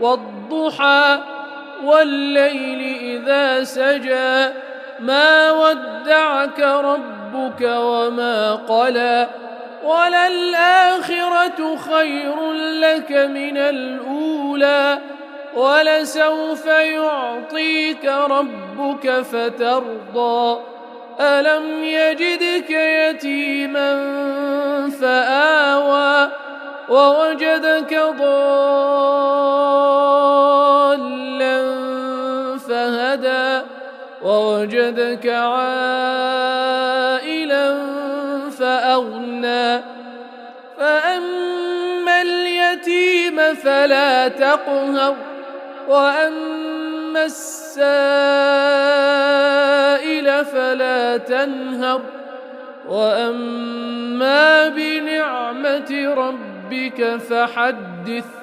والضحى والليل إذا سجى ما ودعك ربك وما قلى وللآخرة خير لك من الأولى ولسوف يعطيك ربك فترضى ألم يجدك يتيما فآوى ووجدك ضالا فهدى ووجدك عائلا فأغنى فأما اليتيم فلا تقهر وأما السائل فلا تنهر وأما بنعمة ربك فحدث